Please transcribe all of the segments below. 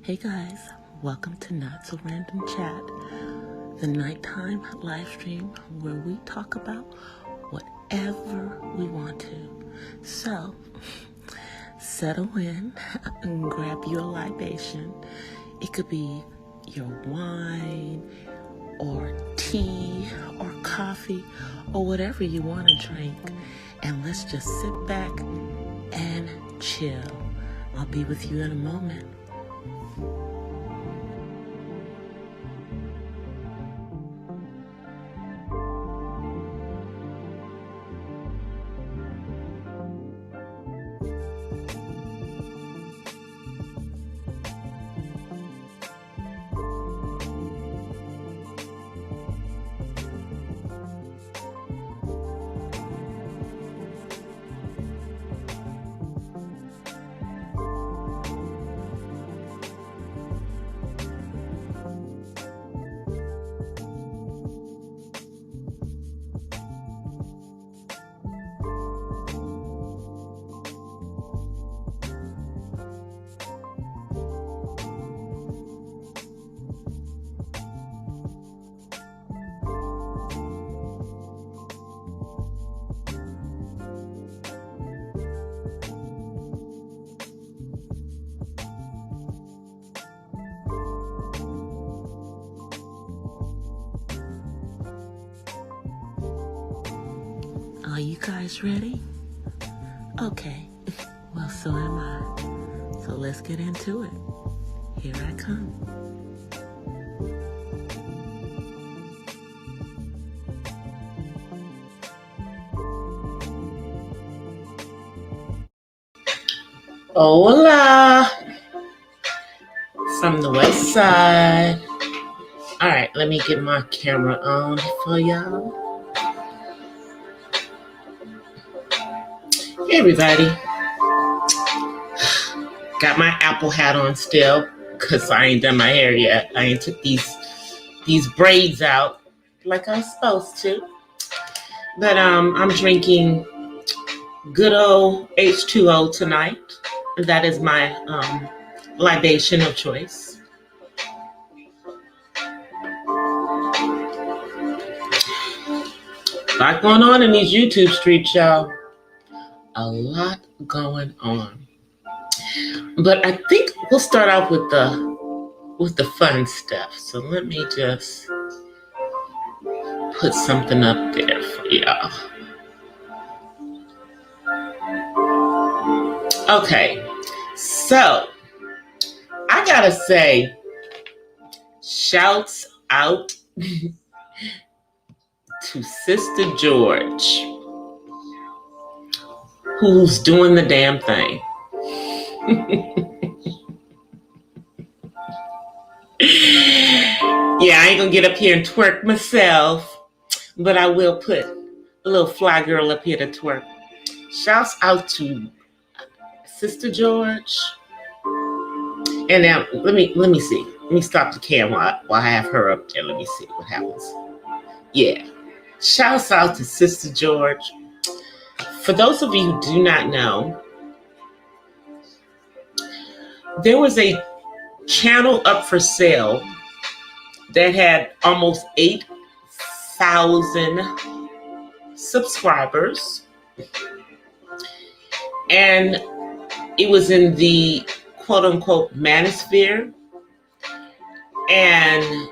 Hey guys, welcome to Not So Random Chat, the nighttime live stream where we talk about whatever we want to. So, settle in and grab your libation. It could be your wine or tea or coffee or whatever you want to drink. And let's just sit back and chill. I'll be with you in a moment. Are you guys ready? Okay, well, so am I. So let's get into it. Here I come. Hola! From the west side. All right, let me get my camera on for y'all. Hey everybody, got my Apple hat on still because I ain't done my hair yet. I ain't took these braids out like I was supposed to. But I'm drinking good old H2O tonight. That is my libation of choice. A lot going on in these YouTube streets, y'all. A lot going on, but I think we'll start off with the fun stuff. So let me just put something up there for y'all. Okay, so I gotta say, shouts out to Sister George, who's doing the damn thing. Yeah, I ain't gonna get up here and twerk myself, but I will put a little fly girl up here to twerk. Shouts out to Sister George. And now let me see. Let me stop the camera while I have her up there. Let me see what happens. Yeah. Shouts out to Sister George. For those of you who do not know, there was a channel up for sale that had almost 8,000 subscribers. And it was in the quote unquote manosphere. And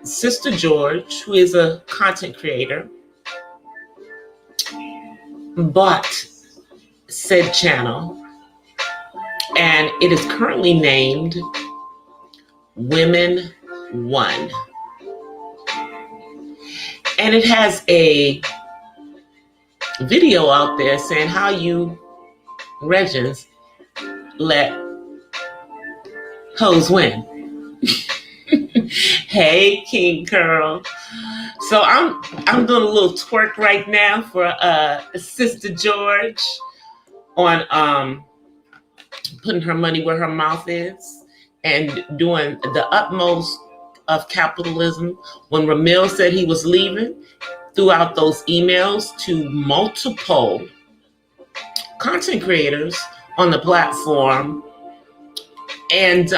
Sister George, who is a content creator, bought said channel, and it is currently named Women One. And it has a video out there saying how you Regins let hoes win. Hey, King Curl. So I'm doing a little twerk right now for Sister George on putting her money where her mouth is and doing the utmost of capitalism. When Ramil said he was leaving, threw out those emails to multiple content creators on the platform, and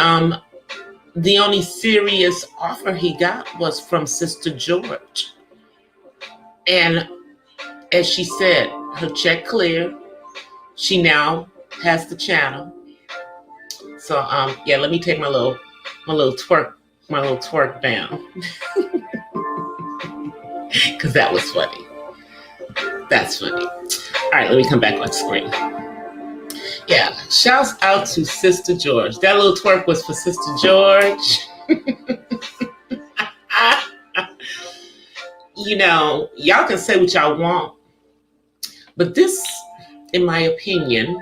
the only serious offer he got was from Sister George. And as she said, her check cleared. She now has the channel. So yeah, let me take my little twerk down. Because that was funny. That's funny. All right, let me come back on screen. Yeah, shouts out to Sister George. That little twerk was for Sister George. You know, y'all can say what y'all want, but this, in my opinion,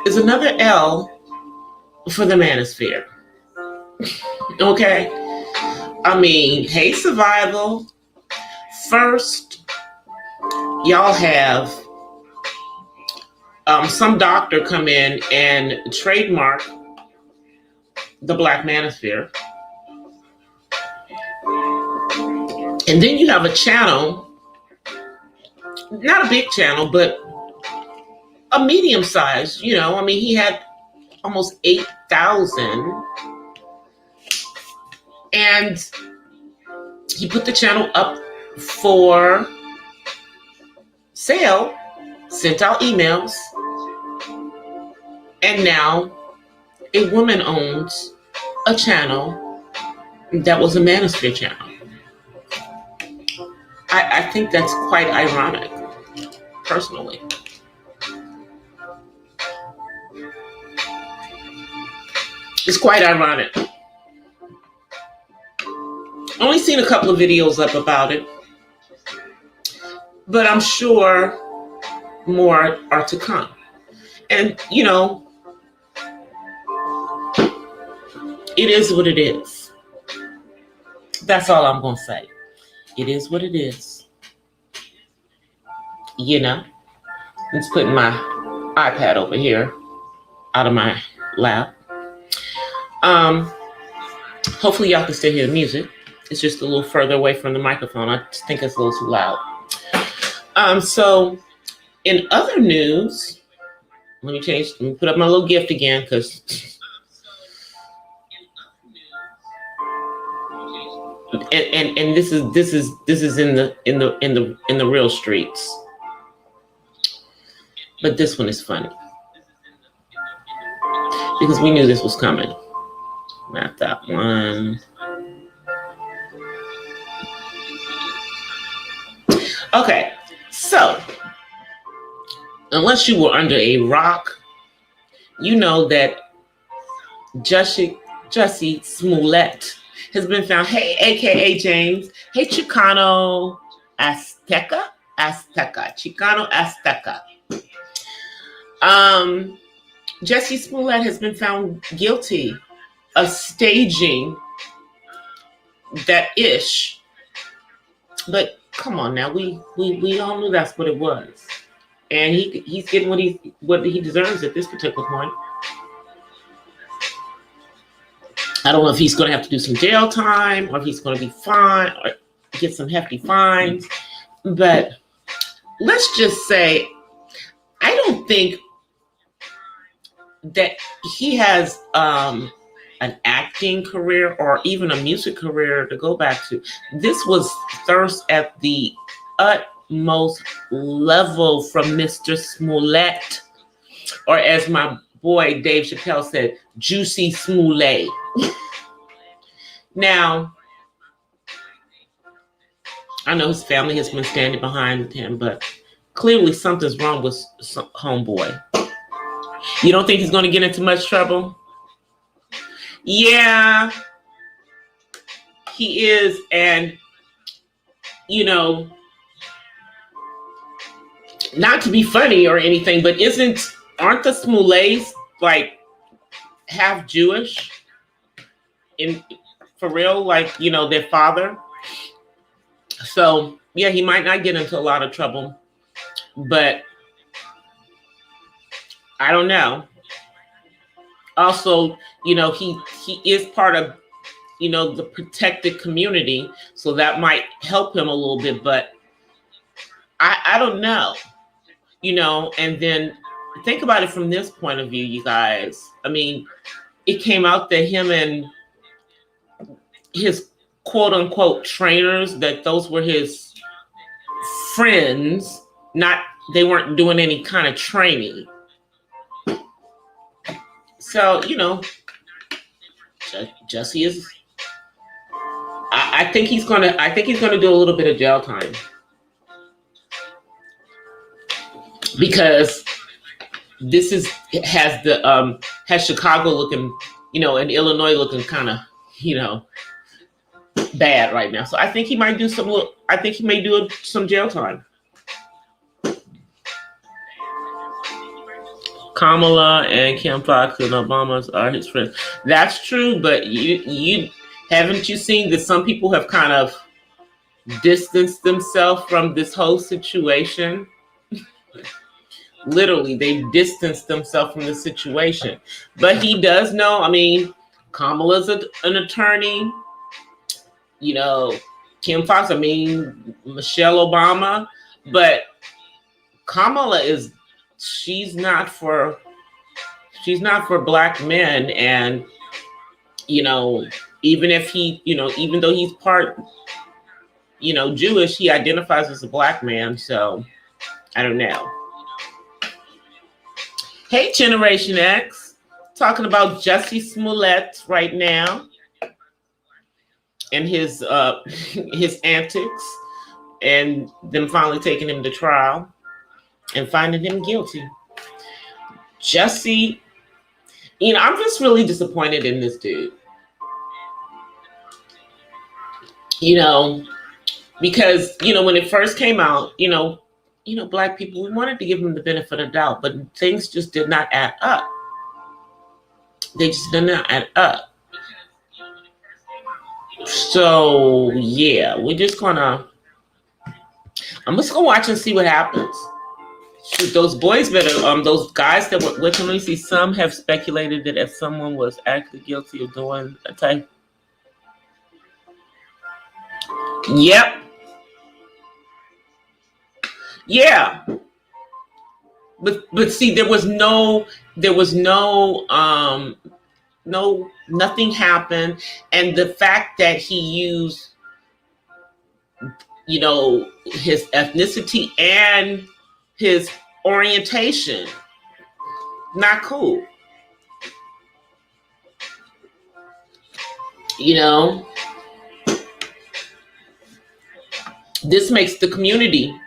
is another L for the manosphere. Okay? I mean, hey, Survival. First, y'all have some doctor come in and trademark the Black manosphere. And then you have a channel, not a big channel, but a medium size, you know. I mean, he had almost 8,000. And he put the channel up for sale, sent out emails, and now a woman owns a channel that was a manosphere channel. I think that's quite ironic, personally. It's quite ironic. Only seen a couple of videos up about it, but I'm sure more are to come. And, you know, it is what it is. That's all I'm going to say. It is what it is. You know, let's put my iPad over here out of my lap. Hopefully y'all can still hear the music. It's just a little further away from the microphone. I think it's a little too loud. So in other news, let me put up my little gift again, because and this is in the real streets. But this one is funny, because we knew this was coming. Not that one. Okay, so unless you were under a rock, you know that Jussie Smollett has been found. Hey, AKA James. Hey, Chicano Azteca. Chicano Azteca. Jussie Smollett has been found guilty of staging that ish. But come on now, we all knew that's what it was. And he's getting what he deserves at this particular point. I don't know if he's going to have to do some jail time, or if he's going to be fined or get some hefty fines. But let's just say, I don't think that he has an acting career or even a music career to go back to. This was thirst at the utmost level from Mr. Smollett, or as my boy Dave Chappelle said, Juicy Smollett. Now, I know his family has been standing behind him, but clearly something's wrong with homeboy. You don't think he's going to get into much trouble? Yeah, he is. And, you know, not to be funny or anything, but aren't the Smolletts like half Jewish? For real, like, you know, their father. So yeah, he might not get into a lot of trouble, but I don't know. Also, you know, he is part of, you know, the protected community, so that might help him a little bit, but I don't know, you know. And then think about it from this point of view, you guys. I mean, it came out that him and his quote unquote trainers, that those were his friends, not, they weren't doing any kind of training. So, Jussie is, I think he's gonna do a little bit of jail time, because this has Chicago looking, and Illinois looking kind of, bad right now. So I think he might do some jail time. Kamala and Kim Fox and Obama are his friends. That's true, but you haven't you seen that some people have kind of distanced themselves from this whole situation? Literally, they've distanced themselves from the situation. But he does know, Kamala's an attorney. Kim Fox, Michelle Obama. But Kamala she's not for black men. And, even if even though he's part, Jewish, he identifies as a black man. So I don't know. Hey, Generation X, talking about Jussie Smollett right now and his antics, and them finally taking him to trial and finding him guilty. Jussie, I'm just really disappointed in this dude. Because, when it first came out, black people, we wanted to give him the benefit of the doubt, but things just did not add up. They just did not add up. So, yeah, I'm just gonna watch and see what happens. Shoot, those boys better, those guys that were with him, let me see, some have speculated that if someone was actually guilty of doing a type. Yep. Yeah. But see, there was nothing happened. And the fact that he used, his ethnicity and his orientation, not cool. This makes the community,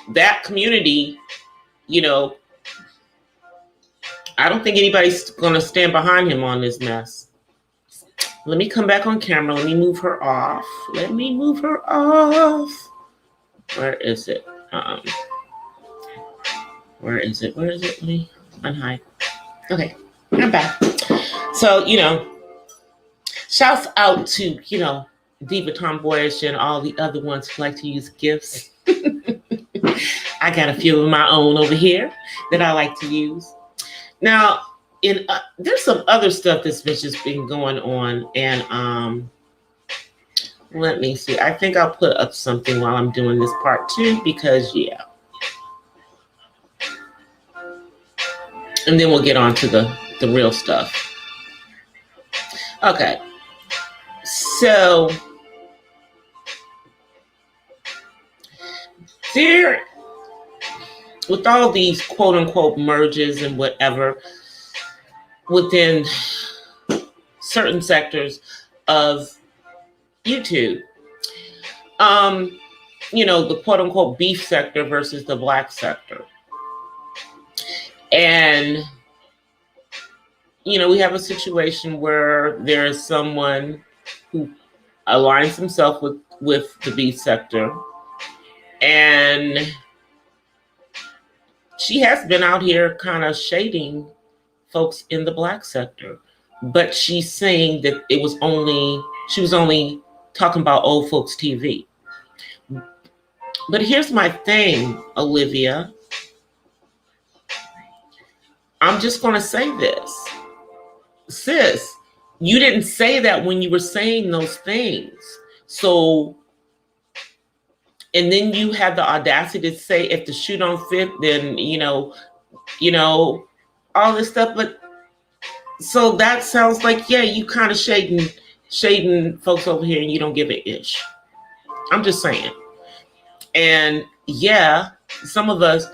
that community, I don't think anybody's going to stand behind him on this mess. Let me come back on camera. Let me move her off. Where is it? Where is it? Let me unhide. Okay, I'm back. So, shouts out to, Diva Tomboyish and all the other ones who like to use gifts. I got a few of my own over here that I like to use. Now, there's some other stuff that's just been going on, and let me see. I think I'll put up something while I'm doing this part too, because yeah. And then we'll get on to the real stuff. Okay. So there, with all these quote unquote merges and whatever within certain sectors of YouTube, the quote unquote beef sector versus the black sector. And, we have a situation where there is someone who aligns himself with the beef sector. And she has been out here kind of shading folks in the black sector. But she's saying that she was only talking about old folks TV. But here's my thing, Olivia. I'm just going to say this. Sis, you didn't say that when you were saying those things. So, and then you had the audacity to say, if the shoe don't fit, then, all this stuff. But so that sounds like, yeah, you kind of shading shading folks over here and you don't give a ish. I'm just saying. And yeah, some of us,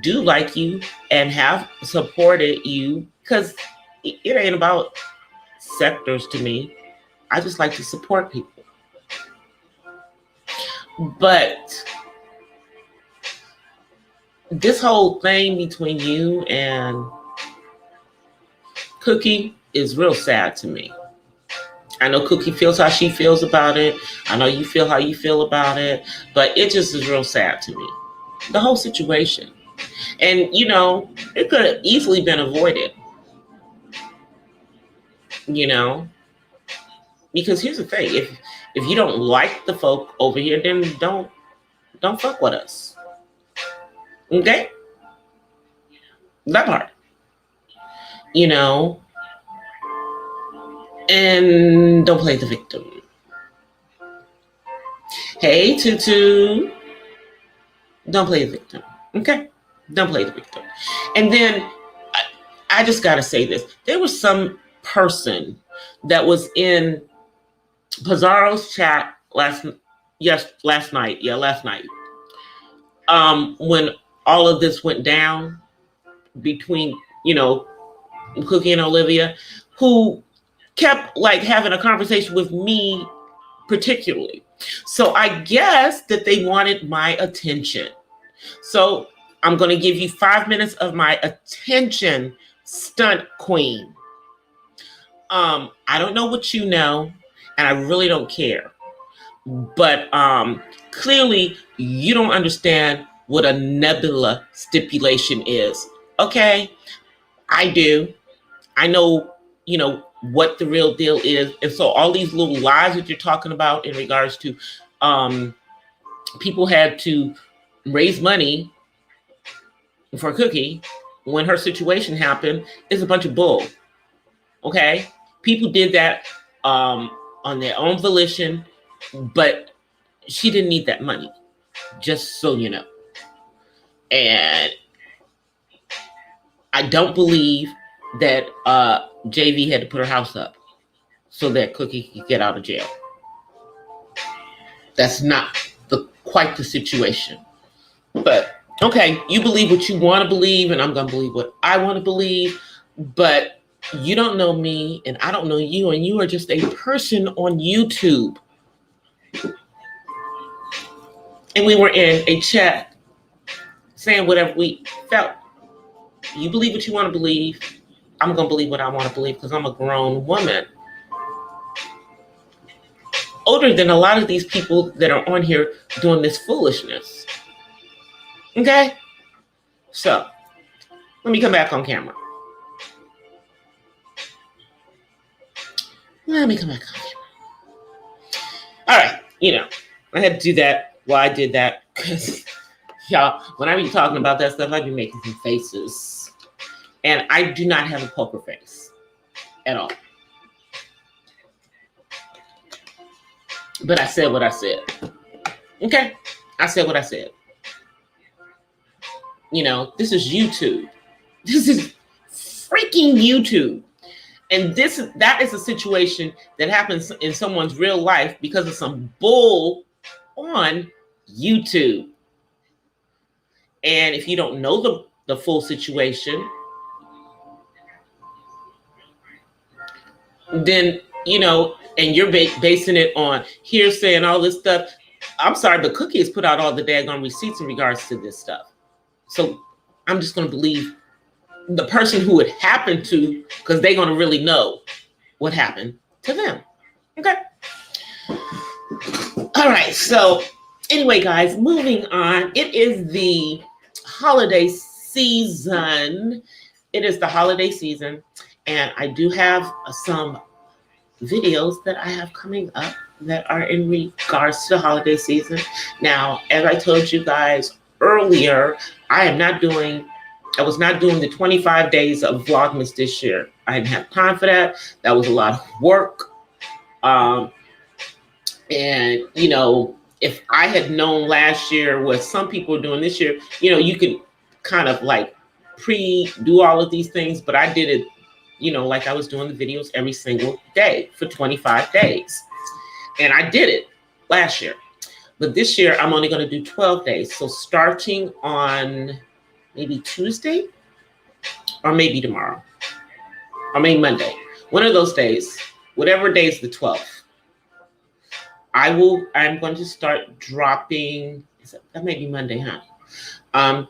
do like you and have supported you, because it ain't about sectors to me. I just like to support people. But this whole thing between you and Cookie is real sad to me. I know Cookie feels how she feels about it. I know you feel how you feel about it. But it just is real sad to me. The whole situation. And, it could have easily been avoided. Because here's the thing. If you don't like the folk over here, then don't fuck with us. Okay? That part. And don't play the victim. Hey, Tutu. Don't play the victim. Okay? Don't play the victim. And then I just got to say this. There was some person that was in Pizarro's chat last night. Yeah, last night. When all of this went down between, Cookie and Olivia, who kept having a conversation with me particularly. So I guess that they wanted my attention. So I'm going to give you 5 minutes of my attention, stunt queen. I don't know what you know, and I really don't care. But clearly you don't understand what a nebula stipulation is. Okay? I do. I know, what the real deal is. And so all these little lies that you're talking about in regards to people had to raise money for Cookie when her situation happened is a bunch of bull. Okay? People did that on their own volition, but she didn't need that money, just so you know. And I don't believe that JV had to put her house up so that Cookie could get out of jail. That's not quite the situation. But, okay, you believe what you want to believe, and I'm going to believe what I want to believe. But you don't know me, and I don't know you, and you are just a person on YouTube. And we were in a chat saying whatever we felt. You believe what you want to believe. I'm going to believe what I want to believe because I'm a grown woman. Older than a lot of these people that are on here doing this foolishness. Okay? So, let me come back on camera. Let me come back on camera. All right. I had to do that while I did that because, y'all, when I be talking about that stuff, I be making some faces. And I do not have a poker face at all. But I said what I said. Okay? I said what I said. This is YouTube. This is freaking YouTube. And that is a situation that happens in someone's real life because of some bull on YouTube. And if you don't know the full situation, then, and you're basing it on hearsay and all this stuff. I'm sorry, but Cookie has put out all the daggone receipts in regards to this stuff. So I'm just going to believe the person who it happened to, because they're going to really know what happened to them. Okay. All right. So anyway, guys, moving on. It is the holiday season. It is the holiday season. And I do have some videos that I have coming up that are in regards to the holiday season. Now, as I told you guys earlier, I was not doing the 25 days of Vlogmas this year. I didn't have time for that. That was a lot of work. And, if I had known last year what some people were doing this year, you could kind of pre-do all of these things, but I did it like I was doing the videos every single day for 25 days. And I did it last year. But this year, I'm only going to do 12 days. So starting on maybe Tuesday or maybe tomorrow or maybe Monday, one of those days, whatever day is the 12th, I'm going to start dropping, that may be Monday, huh? I'm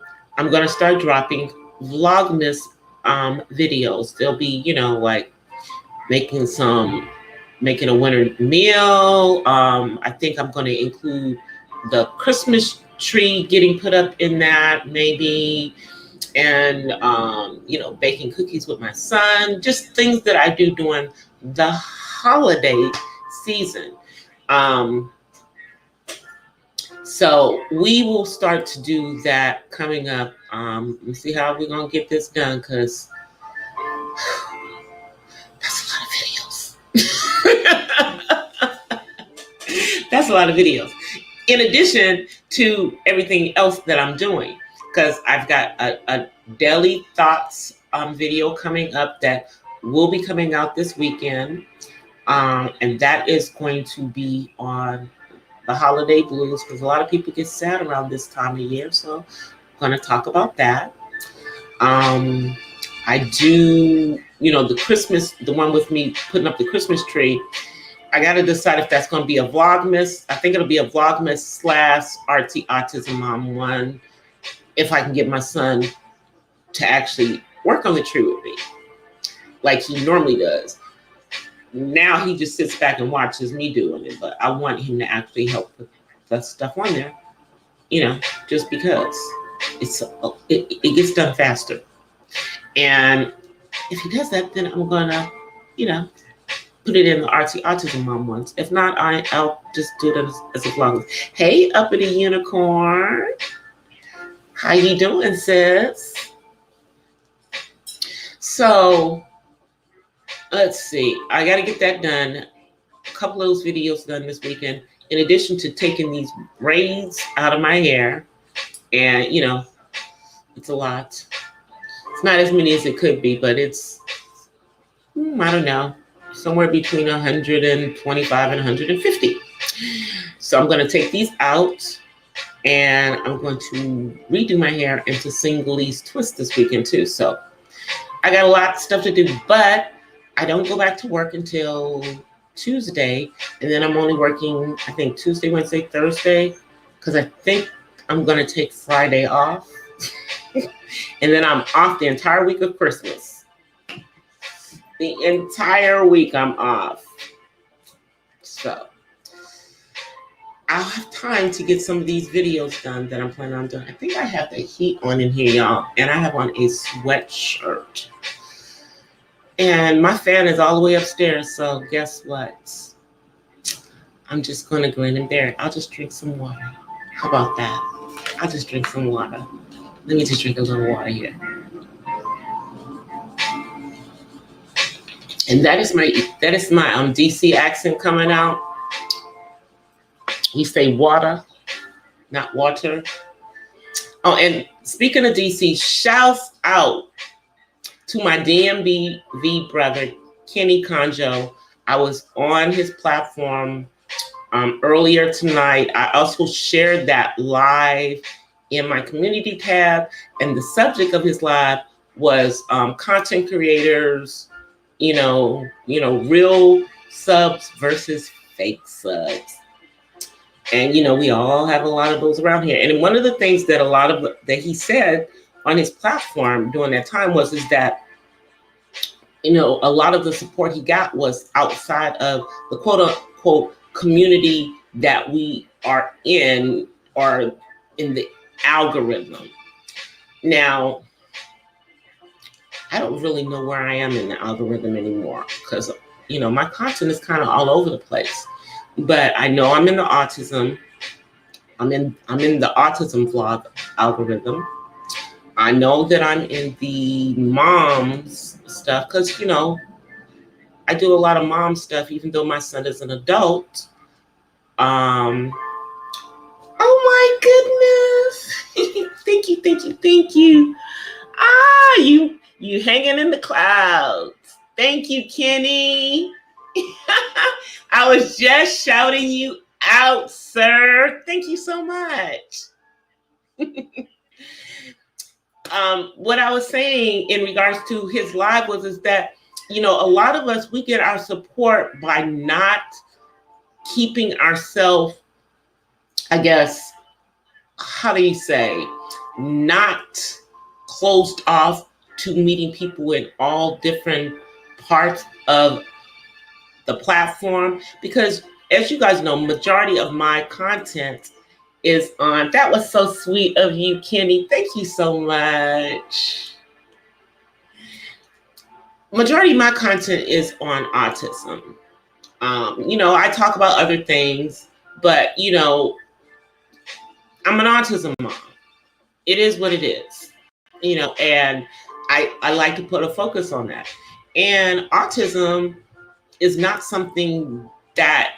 going to start dropping Vlogmas videos. They'll be, like making a winter meal. I think I'm going to include the Christmas tree getting put up in that maybe, and baking cookies with my son, just things that I do during the holiday season. So we will start to do that coming up. Let's see how we're going to get this done, because that's a lot of videos. That's a lot of videos. In addition to everything else that I'm doing, because I've got a daily thoughts video coming up that will be coming out this weekend. And that is going to be on the holiday blues, because a lot of people get sad around this time of year. So I'm going to talk about that. I do, the Christmas, the one with me putting up the Christmas tree. I got to decide if that's going to be a Vlogmas. I think it'll be a Vlogmas / RT Autism Mom one, if I can get my son to actually work on the tree with me like he normally does. Now he just sits back and watches me doing it, but I want him to actually help put that stuff on there, just because it gets done faster. And if he does that, then I'm gonna, put it in the RT Autism Mom ones. If not, I'll just do it as a vlog. Hey, Uppity Unicorn. How you doing, sis? So, let's see. I got to get that done. A couple of those videos done this weekend. In addition to taking these braids out of my hair. And, it's a lot. It's not as many as it could be, but it's, I don't know, somewhere between 125 and 150. So I'm going to take these out. And I'm going to redo my hair into Singlese twist this weekend too. So I got a lot of stuff to do, but I don't go back to work until Tuesday. And then I'm only working, I think, Tuesday, Wednesday, Thursday, because I think I'm going to take Friday off. And then I'm off the entire week of Christmas. The entire week I'm off. So I'll have time to get some of these videos done that I'm planning on doing. I think I have the heat on in here, y'all. And I have on a sweatshirt. And my fan is all the way upstairs. So guess what? I'm just going to grin and bear it. I'll just drink some water. How about that? I'll just drink some water. Let me just drink a little water here. And that is my DC accent coming out. We say water, not water. Oh, and speaking of DC, shouts out to my DMV brother, Kenny Conjo. I was on his platform earlier tonight. I also shared that live in my community tab. And the subject of his live was content creators, real subs versus fake subs. And, we all have a lot of those around here. And one of the things that that he said on his platform during that time is that, a lot of the support he got was outside of the quote unquote community that we are in, or in the algorithm. Now, I don't really know where I am in the algorithm anymore, because, my content is kind of all over the place. But I know I'm in the autism. I'm in the autism vlog algorithm. I know that I'm in the moms stuff, because I do a lot of mom stuff, even though my son is an adult. Oh my goodness! Thank you. You hanging in the clouds. Thank you, Kenny. I was just shouting you out, sir. Thank you so much. What I was saying in regards to his live is that, you know, a lot of us, we get our support by not keeping ourselves, I guess, how do you say, not closed off to meeting people in all different parts of the platform. Because as you guys know, majority of my content is on, that was so sweet of you, Kenny. Thank you so much. Majority of my content is on autism. You know, I talk about other things, but you know, I'm an autism mom. It is what it is, you know, and I like to put a focus on that. And autism is not something that,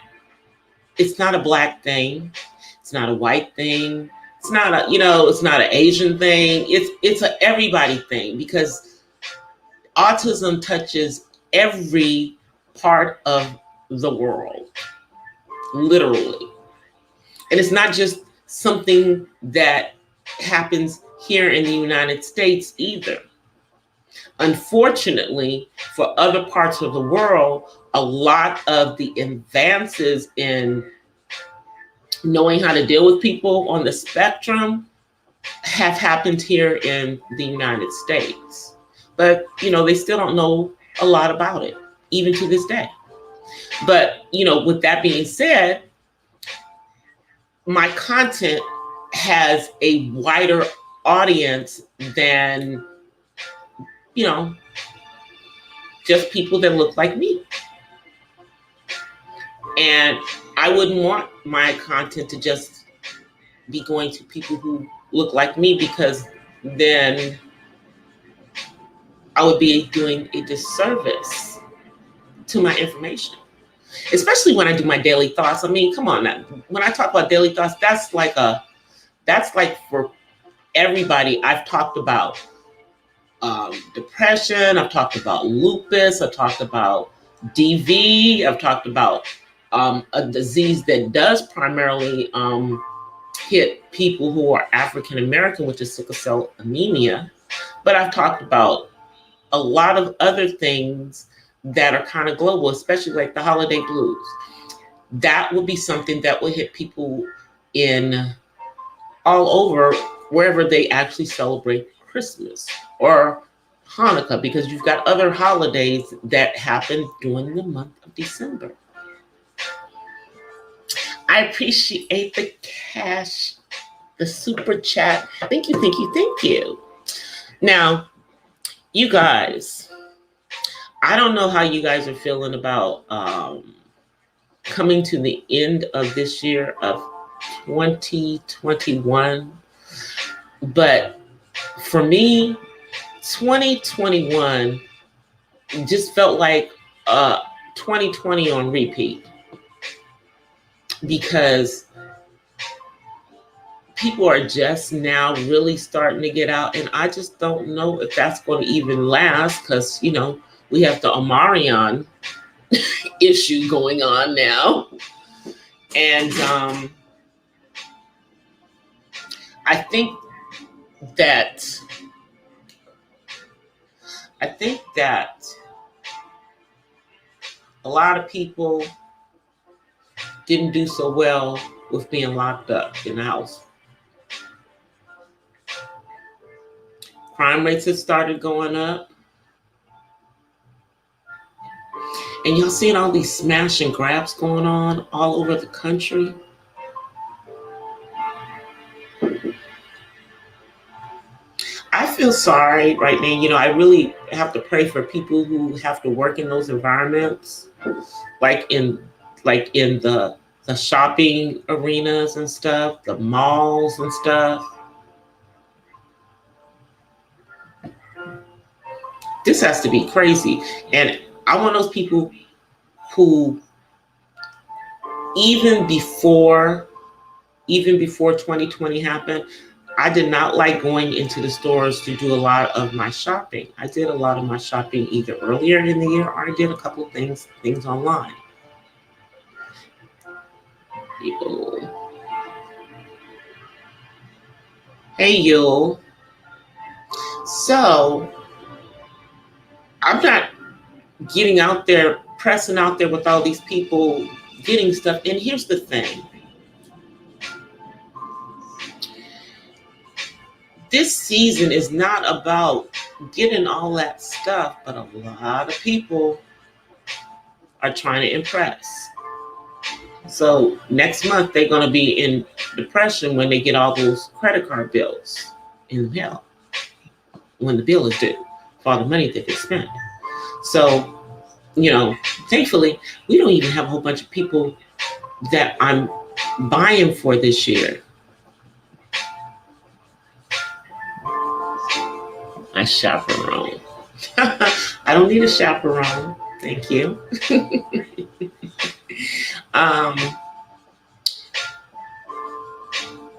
it's not a Black thing. It's not a white thing. It's not a, you know, it's not an Asian thing. It's a everybody thing, because autism touches every part of the world, literally. And it's not just something that happens here in the United States either. Unfortunately, for other parts of the world, a lot of the advances in knowing how to deal with people on the spectrum have happened here in the United States. But, you know, they still don't know a lot about it, even to this day. But, you know, with that being said, my content has a wider audience than, you know, just people that look like me. And I wouldn't want my content to just be going to people who look like me, because then I would be doing a disservice to my information. Especially when I do my daily thoughts. I mean, come on now. When I talk about daily thoughts, that's like for everybody. I've talked about depression. I've talked about lupus. I've talked about DV. I've talked about a disease that does primarily hit people who are African American, which is sickle cell anemia. But I've talked about a lot of other things that are kind of global, especially like the holiday blues. That would be something that would hit people in all over, wherever they actually celebrate Christmas or Hanukkah, because you've got other holidays that happen during the month of December. I appreciate the cash, the super chat. Thank you, thank you, thank you. Now, you guys, I don't know how you guys are feeling about coming to the end of this year of 2021. But for me, 2021 just felt like 2020 on repeat, because people are just now really starting to get out, and I just don't know if that's going to even last, because, you know, we have the Omarion issue going on now. And I think that a lot of people didn't do so well with being locked up in the house. Crime rates have started going up. And y'all seeing all these smash and grabs going on all over the country. I feel sorry right now. You know, I really have to pray for people who have to work in those environments, like in the shopping arenas and stuff, the malls and stuff. This has to be crazy. And I'm one of those people who, even before 2020 happened, I did not like going into the stores to do a lot of my shopping. I did a lot of my shopping either earlier in the year or I did a couple of things online. Yo. Hey, yo. So I'm not getting out there, pressing out there with all these people getting stuff. And here's the thing. This season is not about getting all that stuff, but a lot of people are trying to impress. So next month, they're going to be in depression when they get all those credit card bills in the mail, when the bill is due for all the money that they spent. So, thankfully, we don't even have a whole bunch of people that I'm buying for this year. I chaperone. I don't need a chaperone. Thank you.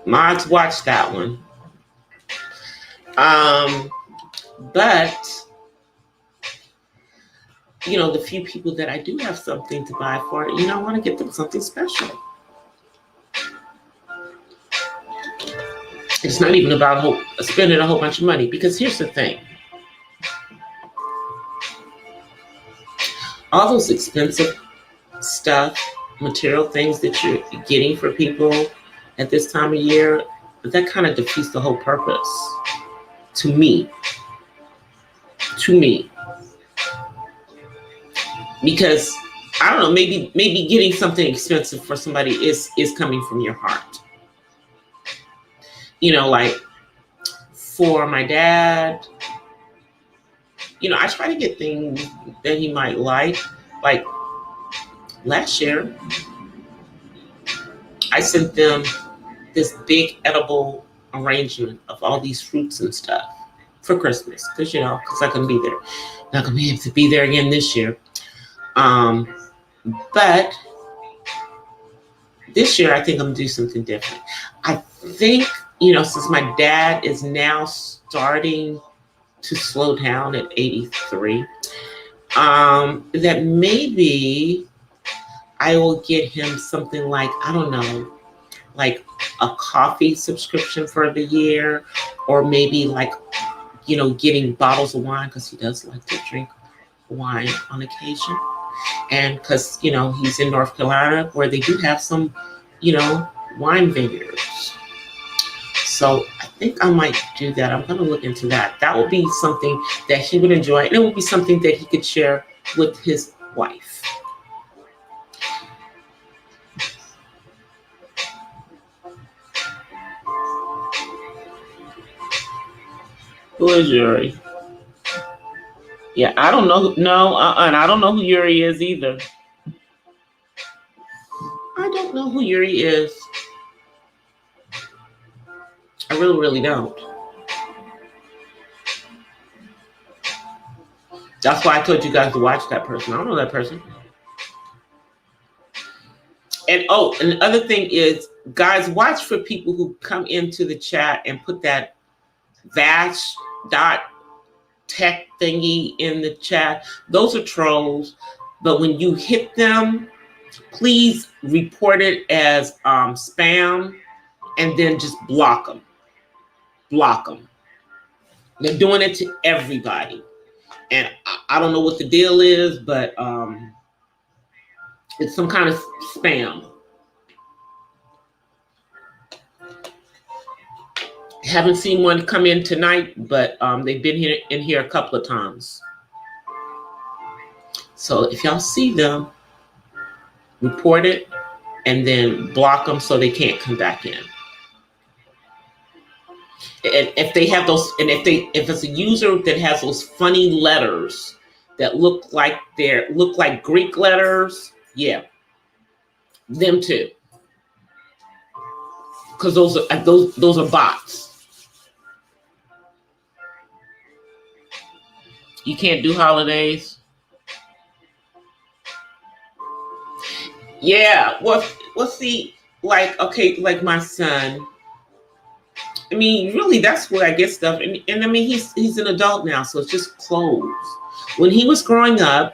Mods, watch that one. But the few people that I do have something to buy for, I want to get them something special. It's not even about spending a whole bunch of money, because here's the thing. All those expensive stuff, material things that you're getting for people at this time of year, that kind of defeats the whole purpose to me. Because I don't know, maybe getting something expensive for somebody is coming from your heart. Like for my dad, I try to get things that he might like. Like last year, I sent them this big edible arrangement of all these fruits and stuff for Christmas, because I couldn't be there. Not gonna be able to be there again this year. But this year, I think I'm gonna do something different. I think, since my dad is now starting to slow down at 83, that maybe I will get him something like, I don't know, like a coffee subscription for the year, or maybe like, getting bottles of wine, because he does like to drink wine on occasion. And because, he's in North Carolina, where they do have some, wine vineyards. So I think I might do that. I'm going to look into that. That would be something that he would enjoy. And it would be something that he could share with his wife. Who is Yuri? Yeah, I don't know. No, and I don't know who Yuri is either. I don't know who Yuri is. I really, really don't. That's why I told you guys to watch that person. I don't know that person. And the other thing is, guys, watch for people who come into the chat and put that #tech thingy in the chat. Those are trolls. But when you hit them, please report it as spam, and then just block them. Block them. They're doing it to everybody. And I don't know what the deal is, but it's some kind of spam. Haven't seen one come in tonight, but they've been in here a couple of times. So if y'all see them, report it and then block them so they can't come back in. And if they have those, and if it's a user that has those funny letters that look like Greek letters, yeah, them too, because those are bots. You can't do holidays. Yeah, well, see, like my son. I mean, really, that's where I get stuff. And I mean, he's an adult now, so it's just clothes. When he was growing up,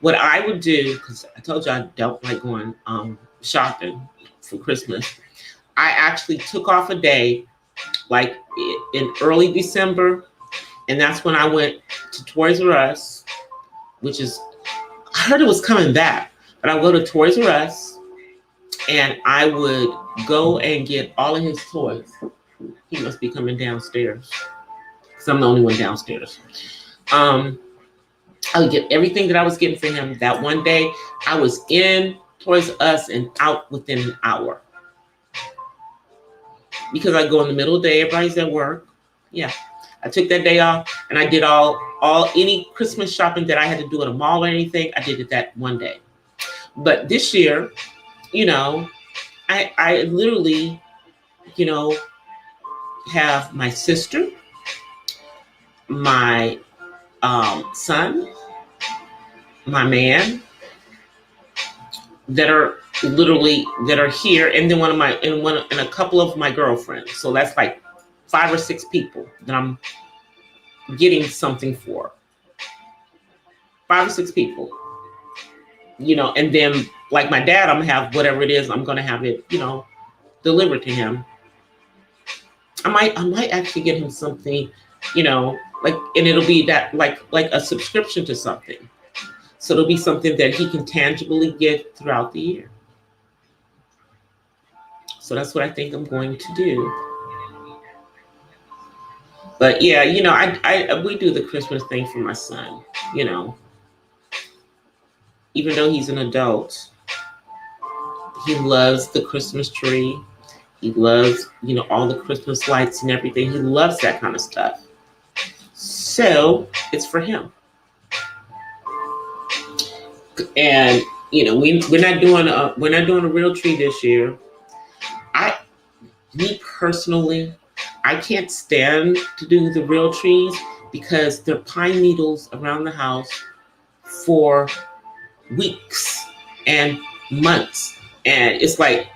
what I would do, because I told you I don't like going shopping for Christmas, I actually took off a day, like in early December, and that's when I went to Toys R Us, which is, I heard it was coming back, but I would go to Toys R Us, and I would go and get all of his toys. He must be coming downstairs, because I'm the only one downstairs. I would get everything that I was getting for him that one day. I was in Toys R Us and out within an hour. Because I go in the middle of the day, everybody's at work. Yeah. I took that day off and I did all any Christmas shopping that I had to do at a mall or anything. I did it that one day. But this year, you know, I literally, you know, have my sister, my son, my man that are here, and then and a couple of my girlfriends. So that's like 5 or 6 people that I'm getting something for. 5 or 6 people, you know, and then like my dad, I'm gonna have whatever it is, I'm gonna have it, you know, delivered to him. I might actually get him something, you know, like, and it'll be that like a subscription to something. So it'll be something that he can tangibly get throughout the year. So that's what I think I'm going to do. But yeah, you know, we do the Christmas thing for my son, you know. Even though he's an adult, he loves the Christmas tree. He loves, you know, all the Christmas lights and everything. He loves that kind of stuff. So it's for him. And you know, we're not doing a real tree this year. Me personally, I can't stand to do the real trees because they're pine needles around the house for weeks and months, and it's like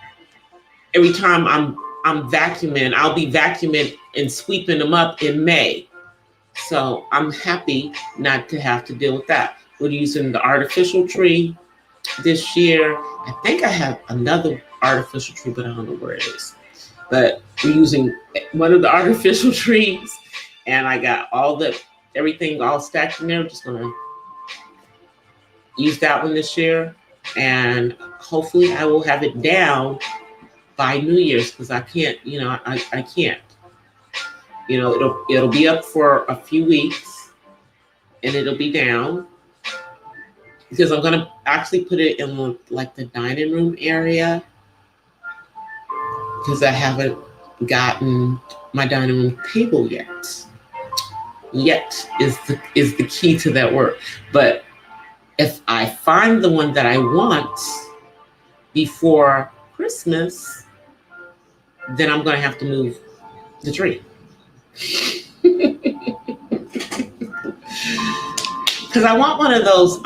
every time I'm vacuuming, I'll be vacuuming and sweeping them up in May. So I'm happy not to have to deal with that. We're using the artificial tree this year. I think I have another artificial tree, but I don't know where it is. But we're using one of the artificial trees, and I got everything all stacked in there. I'm just gonna use that one this year, and hopefully I will have it down by New Year's, because I can't, you know, I can't. You know, it'll be up for a few weeks, and it'll be down, because I'm gonna actually put it in like the dining room area, because I haven't gotten my dining room table yet. Yet is the key to that work. But if I find the one that I want before Christmas, then I'm gonna have to move the tree. Because I want one of those,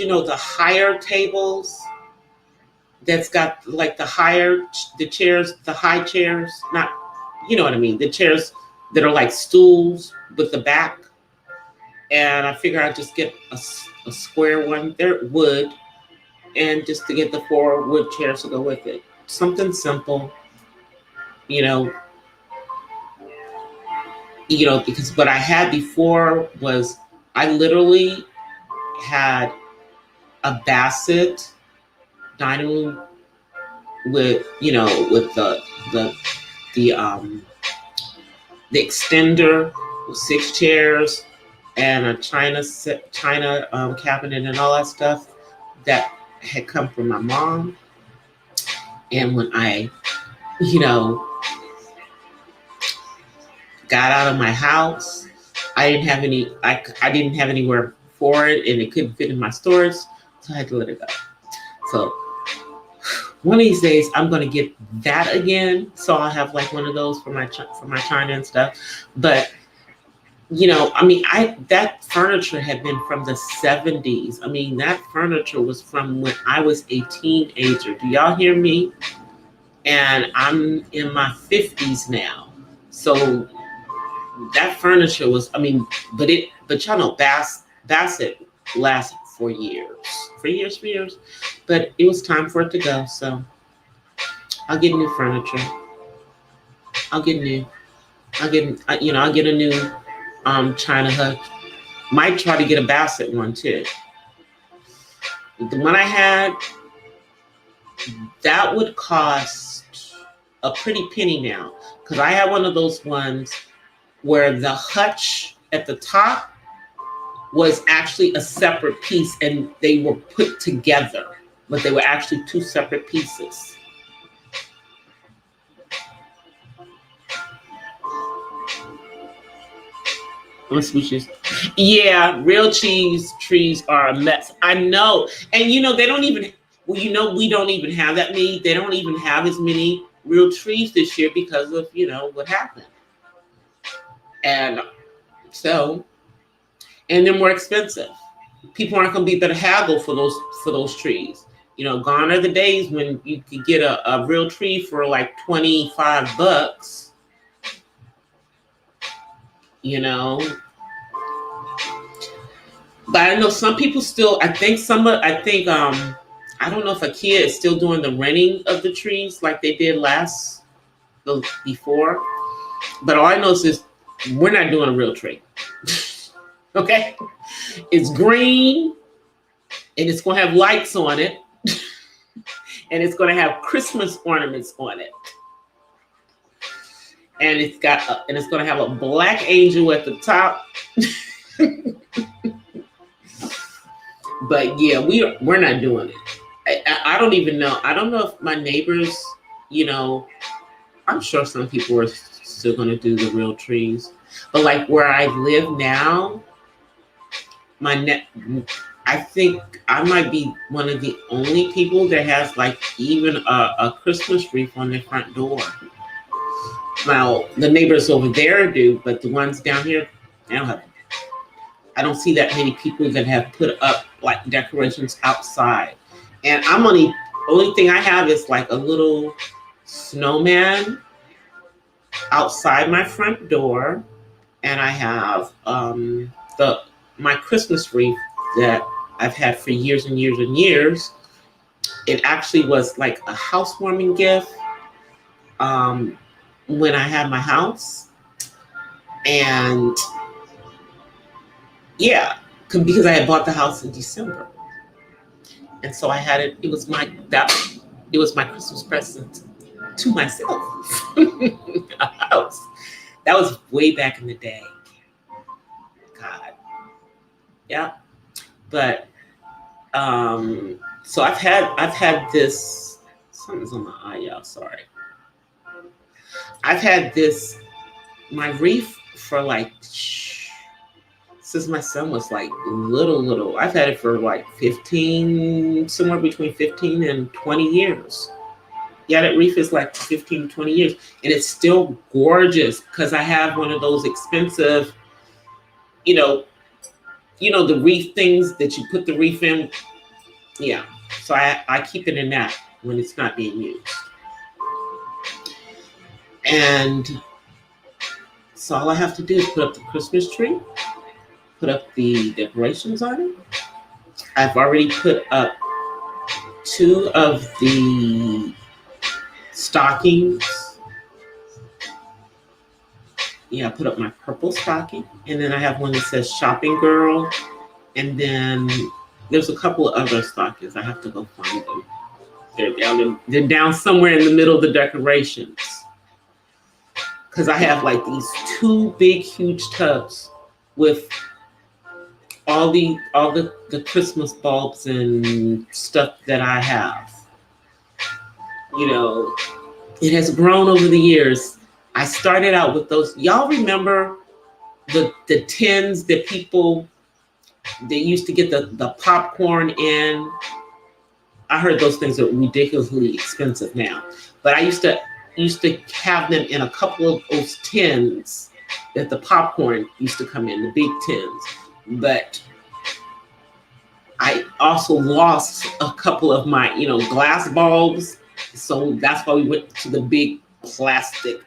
you know, the higher tables that's got like the high chairs, not, you know what I mean, the chairs that are like stools with the back. And I figure I'd just get a square one. They're wood, and just to get the 4 wood chairs to go with it. Something simple, you know, because what I had before was I literally had a Bassett dining room with, you know, with the extender with 6 chairs and a china cabinet and all that stuff that had come from my mom. And when I, you know, got out of my house, I didn't have anywhere for it, and it couldn't fit in my storage, so I had to let it go. So one of these days I'm going to get that again, so I'll have like one of those for my china and stuff. But you know, I mean, that furniture had been from the 70s. I mean, that furniture was from when I was a teenager. Do y'all hear me? and I'm in my 50s now. So that furniture was, I mean, but y'all know Bassett lasted for years. But it was time for it to go. So I'll get new furniture. I'll get new. I'll get a new China hut. Might try to get a Bassett one too. The one I had, that would cost a pretty penny now, because I had one of those ones where the hutch at the top was actually a separate piece and they were put together, but they were actually two separate pieces. Yeah, real cheese trees are a mess. I know. And they don't even, well, we don't even have that many. They don't even have as many real trees this year because of, what happened. And so, and they're more expensive. People aren't going to be able to haggle for those trees. Gone are the days when you could get a real tree for like $25. But I know some people still. I don't know if IKEA is still doing the renting of the trees like they did before. But all I know is we're not doing a real tree. Okay, it's green, and it's going to have lights on it, and it's going to have Christmas ornaments on it, and it's going to have a black angel at the top. But yeah, we're not doing it. I don't even know. I don't know if my neighbors, I'm sure some people are still going to do the real trees. But like where I live now, I think I might be one of the only people that has like even a Christmas wreath on their front door. Now, the neighbors over there do, but the ones down here, they don't have. I don't see that many people that have put up like decorations outside. And only thing I have is like a little snowman outside my front door. And I have my Christmas wreath that I've had for years and years and years. It actually was like a housewarming gift when I had my house. And yeah, because I had bought the house in December, and so I had it. It was my Christmas present to myself. A house. That was way back in the day. God, yeah. But so I've had this. Something's on my eye, y'all. Sorry. I've had my wreath for like. Since my son was like little. I've had it for like somewhere between 15 and 20 years. Yeah, that wreath is like 15, 20 years. And it's still gorgeous because I have one of those expensive, the wreath things that you put the wreath in. Yeah. So I keep it in that when it's not being used. And so all I have to do is put up the Christmas tree. Put up the decorations on it. I've already put up 2 of the stockings. Yeah, I put up my purple stocking, and then I have one that says shopping girl, and then there's a couple of other stockings. I have to go find them. They're down somewhere in the middle of the decorations, because I have like these 2 big huge tubs with all the Christmas bulbs and stuff that I have. It has grown over the years. I started out with those. Y'all remember the tins that they used to get the popcorn in? I heard those things are ridiculously expensive now. But I used to have them in a couple of those tins that the popcorn used to come in, the big tins. But I also lost a couple of my, glass bulbs So that's why we went to the big plastic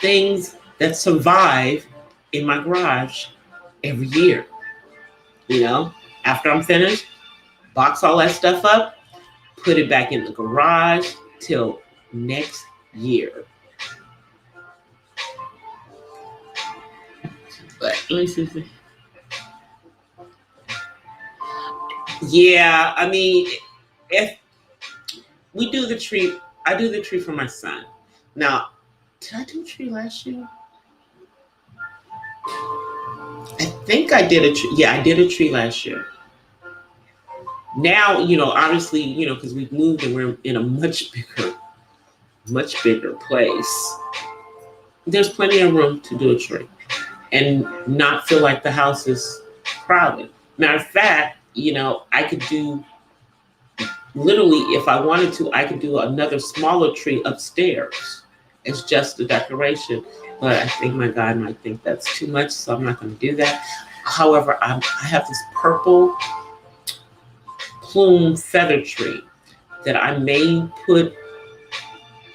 things that survive in my garage every year. You know, after I'm finished, box all that stuff up, put it back in the garage till next year. But let me see. Yeah, I mean, if we do the tree, I do the tree for my son. Now, did I do a tree last year? I think I did a tree. Yeah, I did a tree last year. Now, obviously, because we've moved and we're in a much bigger place. There's plenty of room to do a tree and not feel like the house is crowded. Matter of fact, I could do, literally, if I wanted to, I could do another smaller tree upstairs. It's just a decoration. But I think my guy might think that's too much, so I'm not going to do that. However, I have this purple plume feather tree that I may put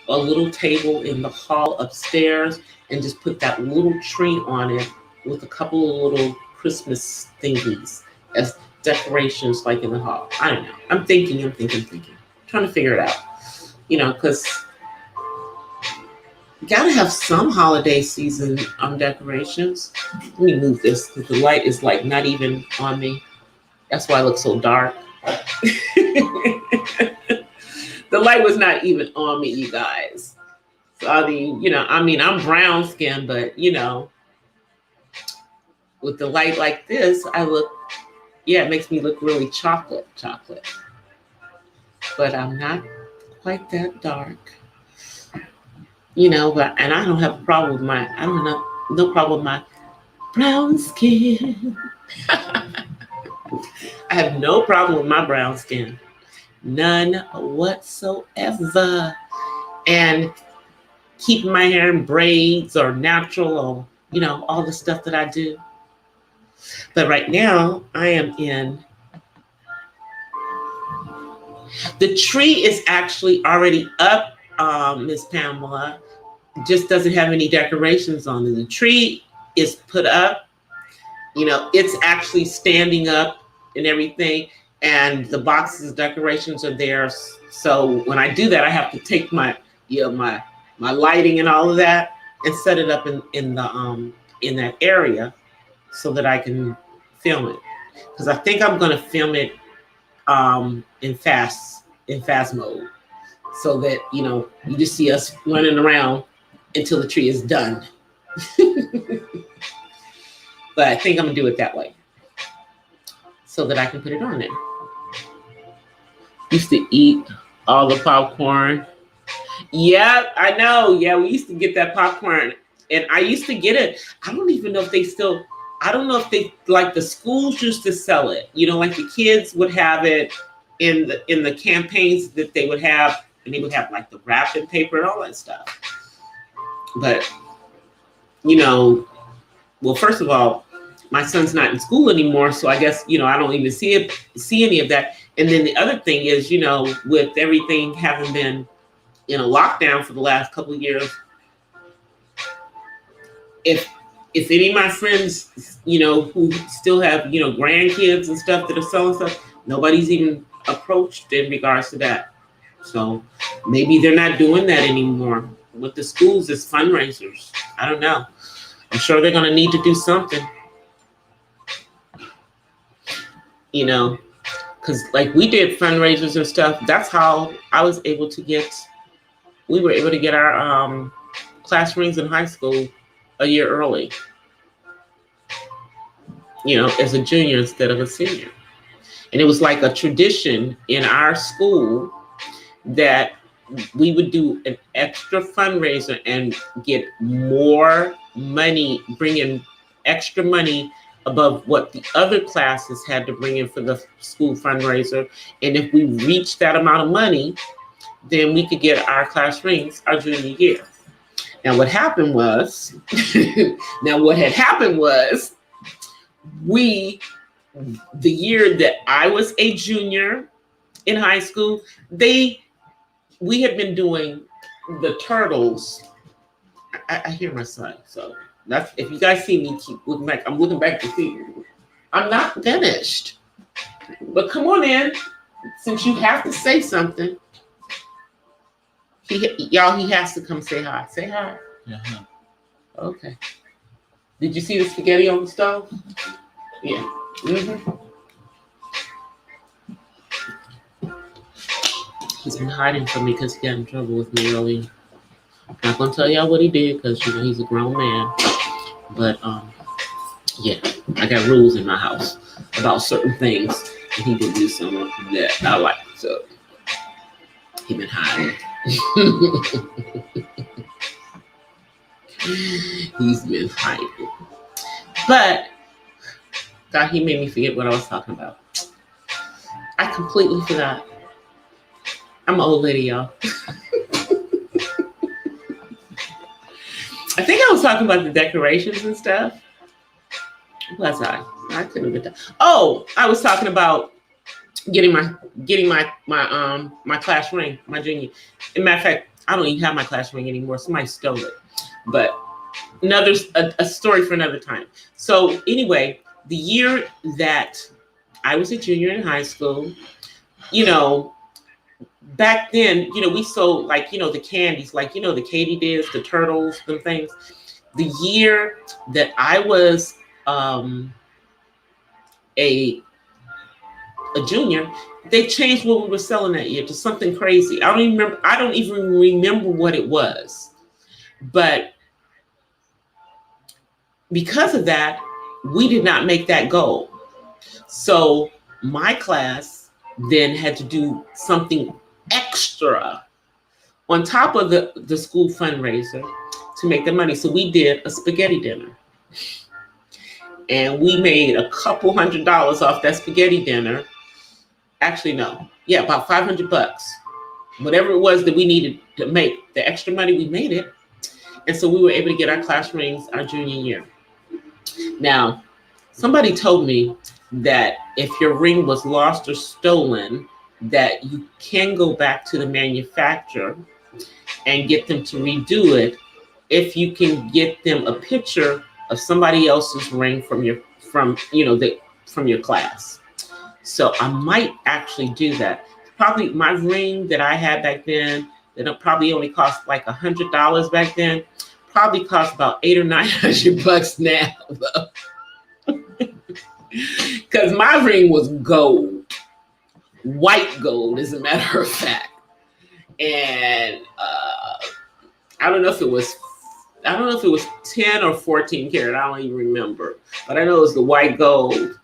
a little table in the hall upstairs and just put that little tree on it with a couple of little Christmas thingies as decorations like in the hall. I don't know. I'm thinking. Trying to figure it out. Because you gotta have some holiday season decorations. Let me move this because the light is like not even on me. That's why I look so dark. The light was not even on me, you guys. So I'm brown skinned, but with the light like this, it makes me look really chocolate. But I'm not quite that dark. And I don't have a problem with no problem with my brown skin. I have no problem with my brown skin. None whatsoever. And keeping my hair in braids or natural or, all the stuff that I do. But right now I am in. The tree is actually already up, Miss Pamela. Just doesn't have any decorations on it. The tree is put up. It's actually standing up and everything. And the boxes of decorations are there. So when I do that, I have to take my lighting and all of that and set it up in that area so that I can film it. Because I think I'm gonna film it in fast mode, so that you just see us running around until the tree is done. But I think I'm gonna do it that way so that I can put it on there. Used to eat all the popcorn. Yeah, I know. Yeah, we used to get that popcorn, and I used to get it. I don't even know if they still. I don't know if they, like, the schools used to sell it. Like the kids would have it in the campaigns that they would have, and they would have like the wrapping paper and all that stuff. But well, first of all, my son's not in school anymore, so I guess I don't even see any of that. And then the other thing is, with everything having been in a lockdown for the last couple of years, if any of my friends, who still have, grandkids and stuff that are selling stuff, nobody's even approached in regards to that. So maybe they're not doing that anymore. With the schools, it's fundraisers. I don't know. I'm sure they're going to need to do something. Because like we did fundraisers and stuff. That's how we were able to get our class rings in high school a year early. As a junior instead of a senior. And it was like a tradition in our school that we would do an extra fundraiser and get more money, bring in extra money above what the other classes had to bring in for the school fundraiser. And if we reached that amount of money, then we could get our class rings our junior year. Now what had happened was, the year that I was a junior in high school, they we have been doing the turtles. I hear my son, so that's if you guys see me keep looking back. I'm looking back to see. I'm not finished, but come on in, since you have to say something. He has to come say hi. Say hi. Uh-huh. Okay. Did you see the spaghetti on the stove? Yeah. Mm-hmm. He's been hiding from me because he got in trouble with me earlier. Not gonna tell y'all what he did because he's a grown man. But yeah, I got rules in my house about certain things, and he did do some of that I like. So he been hiding. He's been hiding. But God, he made me forget what I was talking about. I completely forgot. I'm an old lady, y'all. I think I was talking about the decorations and stuff. Was I? I couldn't get that. Oh, I was talking about getting my class ring, my junior. As a matter of fact, I don't even have my class ring anymore. Somebody stole it. But a story for another time. So anyway, the year that I was a junior in high school, back then, we sold like, the candies, like, the Katydids, the turtles, them things. The year that I was a junior, they changed what we were selling that year to something crazy. I don't even remember what it was. But because of that, we did not make that goal. So my class then had to do something extra on top of the school fundraiser to make the money. So we did a spaghetti dinner. And we made a couple $100 off that spaghetti dinner. Actually, no. Yeah, about $500. Whatever it was that we needed to make, the extra money, we made it. And so we were able to get our class rings our junior year. Now, somebody told me that if your ring was lost or stolen, that you can go back to the manufacturer and get them to redo it if you can get them a picture of somebody else's ring from your class. So I might actually do that. Probably my ring that I had back then, that probably only cost like $100 back then, probably cost about $800 or $900 now, though. Because my ring was gold, white gold, as a matter of fact. And I don't know if it was 10 or 14 karat. I don't even remember. But I know it was the white gold.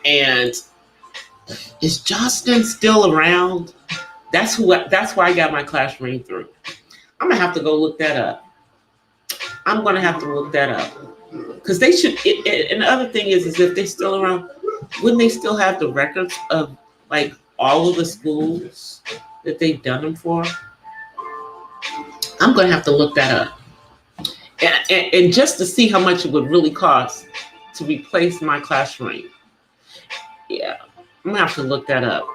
And is Justin still around? That's why I got my class ring through. I'm gonna have to go look that up. Because they should. And the other thing is if they're still around, wouldn't they still have the records of like all of the schools that they've done them for? I'm gonna have to look that up. And just to see how much it would really cost to replace my class ring. Yeah, I'm gonna have to look that up.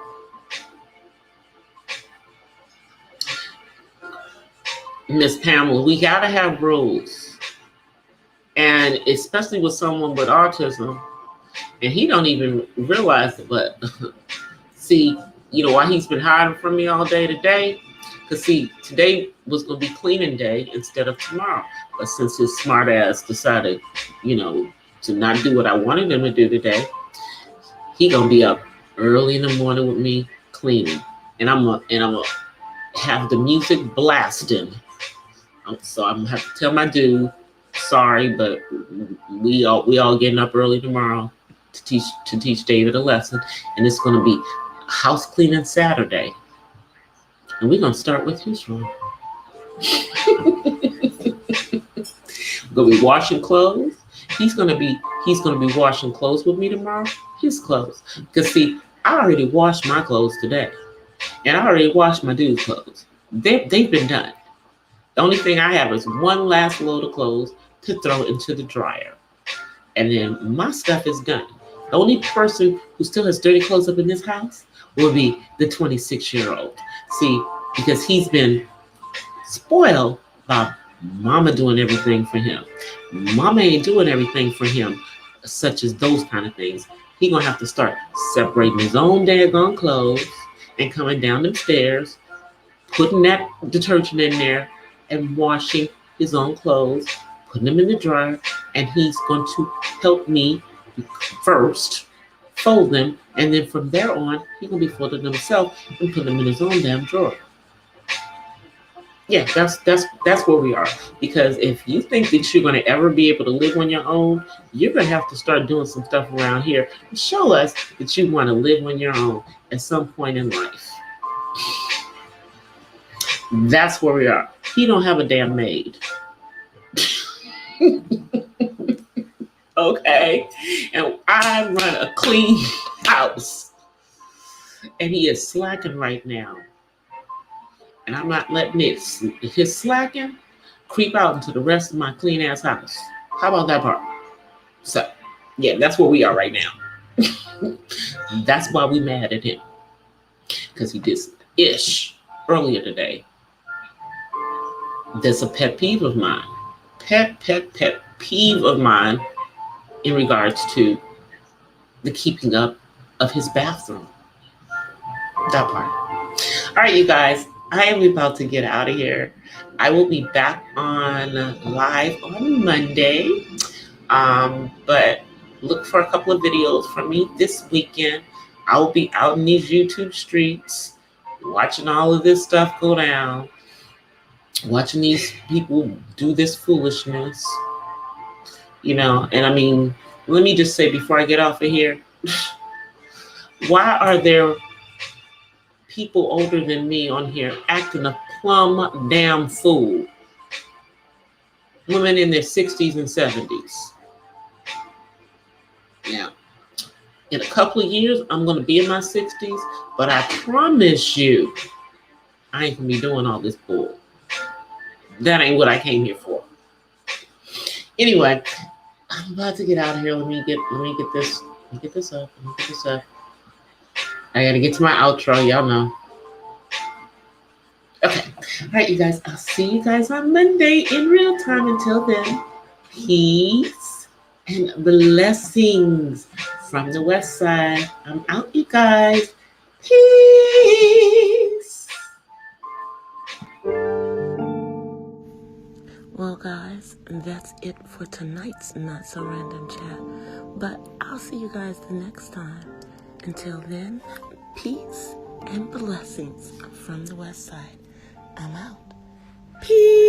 Miss Pamela, we gotta have rules. And especially with someone with autism, and he don't even realize it, but see, why he's been hiding from me all day today? Because see, today was gonna be cleaning day instead of tomorrow. But since his smart ass decided, to not do what I wanted him to do today, he gonna be up early in the morning with me cleaning, and I'm gonna have the music blasting. So I'm gonna have to tell my dude, sorry, but we all getting up early tomorrow to teach David a lesson, and it's gonna be house cleaning Saturday, and we're gonna start with his room. We're gonna be washing clothes. He's gonna be washing clothes with me tomorrow. His clothes, because see, I already washed my clothes today, and I already washed my dude's clothes. They've been done. The only thing I have is one last load of clothes to throw into the dryer, and then my stuff is done. The only person who still has dirty clothes up in this house will be the 26-year-old. See, because he's been spoiled by mama doing everything for him. Mama ain't doing everything for him, such as those kind of things. He gonna have to start separating his own daggone clothes and coming down them stairs, putting that detergent in there and washing his own clothes, putting them in the dryer, and he's going to help me first fold them, and then from there on, he's gonna be folding them himself and put them in his own damn drawer. Yeah, that's where we are. Because if you think that you're gonna ever be able to live on your own, you're gonna have to start doing some stuff around here and show us that you want to live on your own at some point in life. That's where we are. He don't have a damn maid. Okay, and I run a clean house, and he is slacking right now. And I'm not letting his slacking creep out into the rest of my clean ass house. How about that part? So, yeah, that's where we are right now. That's why we mad at him. Because he did some ish earlier today. That's a pet peeve of mine. Pet peeve of mine in regards to the keeping up of his bathroom. That part. All right, you guys. I am about to get out of here. I will be back on live on Monday. But look for a couple of videos from me this weekend. I will be out in these YouTube streets, watching all of this stuff go down, watching these people do this foolishness. And I mean, let me just say before I get off of here, why are there people older than me on here acting a plumb damn fool? Women in their 60s and 70s. Yeah. In a couple of years, I'm going to be in my 60s, but I promise you, I ain't going to be doing all this bull. That ain't what I came here for. Anyway, I'm about to get out of here. Let me get this up. I got to get to my outro. Y'all know. Okay. All right, you guys. I'll see you guys on Monday in real time. Until then, peace and blessings from the West Side. I'm out, you guys. Peace. Well, guys, that's it for tonight's Not So Random Chat. But I'll see you guys the next time. Until then, peace and blessings from the West Side. I'm out. Peace.